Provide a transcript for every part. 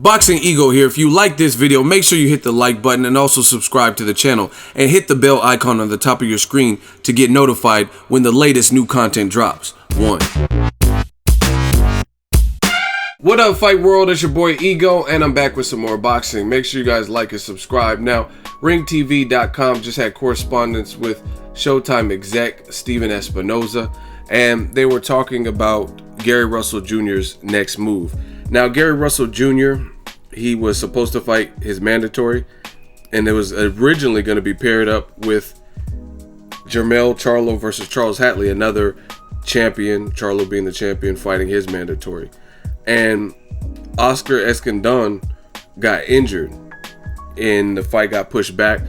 Boxing Ego here. If you like this video, make sure you hit the like button and also subscribe to the channel and hit the bell icon on the top of your screen to get notified when the latest new content drops. What up, Fight World? It's your boy Ego, and I'm back with some more boxing. Make sure you guys like and subscribe. Now, ringtv.com just had correspondence with Showtime exec Steven Espinoza, and they were talking about Gary Russell Jr.'s next move. Now, Gary Russell Jr., he was supposed to fight his mandatory, and it was originally going to be paired up with Jermell Charlo versus Charles Hatley, another champion, Charlo being the champion, fighting his mandatory. And Oscar Escandon got injured, and the fight got pushed back,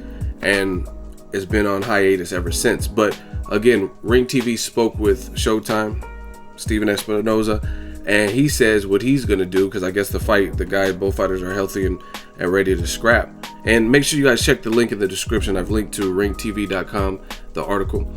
and it's been on hiatus ever since. But again, Ring TV spoke with Showtime, Steven Espinoza, and he says what he's gonna do, because I guess both fighters are healthy and ready to scrap. And make sure you guys check the link in the description. I've linked to ringtv.com, the article.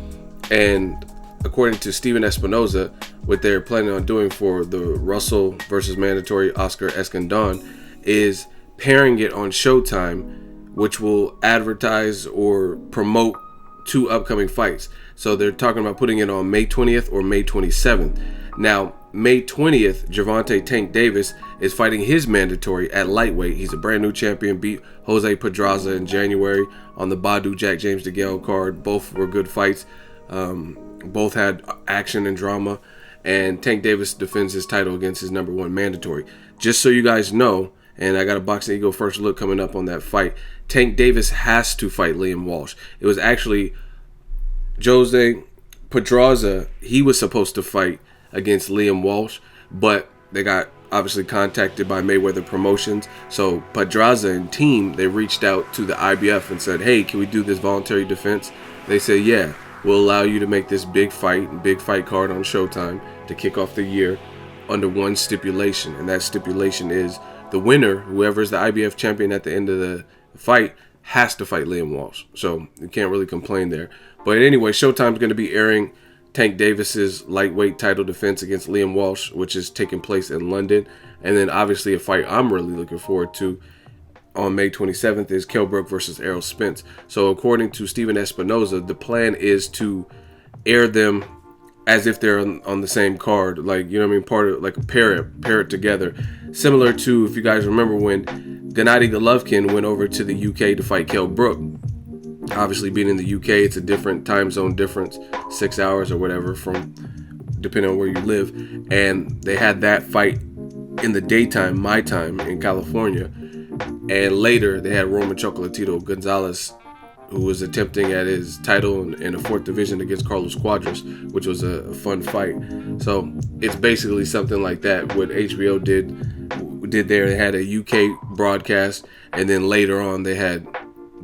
And according to Steven Espinoza, what they're planning on doing for the Russell versus mandatory Oscar Escandon is pairing it on Showtime, which will advertise or promote two upcoming fights. So they're talking about putting it on May 20th or May 27th. Now, May 20th, Gervonta Tank Davis is fighting his mandatory at lightweight. He's a brand new champion, beat Jose Pedraza in January on the Badu Jack James DeGale card. Both were good fights. Both had action and drama, and Tank Davis defends his title against his #1 mandatory. Just so you guys know, and I got a Boxing Ego first look coming up on that fight, Tank Davis has to fight Liam Walsh. It was actually Jose Pedraza. He was supposed to fight against Liam Walsh, but they got obviously contacted by Mayweather Promotions. So Pedraza and team, they reached out to the IBF and said, hey, can we do this voluntary defense? They said, yeah, we'll allow you to make this big fight card on Showtime to kick off the year under one stipulation, and that stipulation is the winner, whoever is the IBF champion at the end of the fight, has to fight Liam Walsh. So you can't really complain there. But anyway, Showtime's going to be airing Tank Davis's lightweight title defense against Liam Walsh, which is taking place in London. And then obviously a fight I'm really looking forward to on May 27th is Kell versus Errol Spence. So according to Steven Espinoza, the plan is to air them as if they're on the same card, like, you know what I mean, part of, like, pair it together, similar to, if you guys remember, when Gennady Golovkin went over to the UK to fight Kell Brook. Obviously, being in the UK, it's a different time zone difference, 6 hours or whatever, from depending on where you live. And they had that fight in the daytime, my time, in California. And later, they had Roman Chocolatito Gonzalez, who was attempting at his title in the 4th division against Carlos Cuadras, which was a fun fight. So it's basically something like that. What HBO did there, they had a UK broadcast, and then later on they had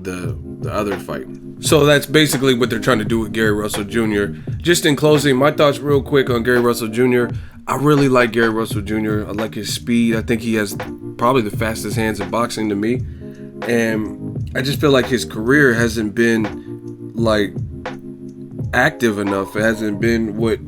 the other fight. So that's basically what they're trying to do with Gary Russell Jr. Just in closing, my thoughts real quick on Gary Russell Jr. I really like Gary Russell Jr. I like his speed. I think he has probably the fastest hands in boxing to me. And I just feel like his career hasn't been, like, active enough. It hasn't been what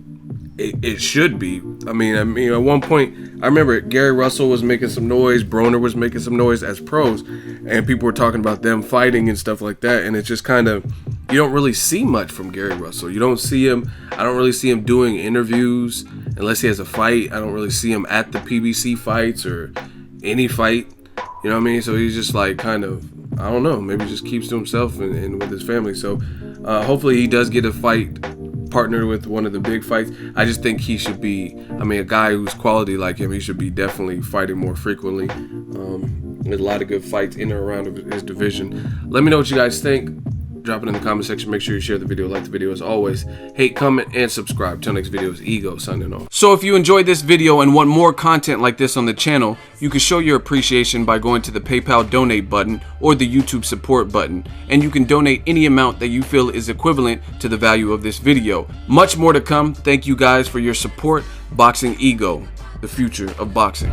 it should be. I mean, at one point, I remember Gary Russell was making some noise, Broner was making some noise as pros, and people were talking about them fighting and stuff like that. And it's just kind of, you don't really see much from Gary Russell. You don't see him. I don't really see him doing interviews unless he has a fight. I don't really see him at the PBC fights or any fight. You know what I mean? So he's just like kind of, I don't know, maybe just keeps to himself and with his family. So hopefully he does get a fight partnered with one of the big fights. I just think he should be, a guy who's quality like him, he should be definitely fighting more frequently. There's a lot of good fights in and around his division. Let me know what you guys think. Drop it in the comment section. Make sure you share the video, like the video as always. Hate, comment, and subscribe. Till next video is Ego signing off. So if you enjoyed this video and want more content like this on the channel, you can show your appreciation by going to the PayPal donate button or the YouTube support button. And you can donate any amount that you feel is equivalent to the value of this video. Much more to come. Thank you guys for your support. Boxing Ego, the future of boxing.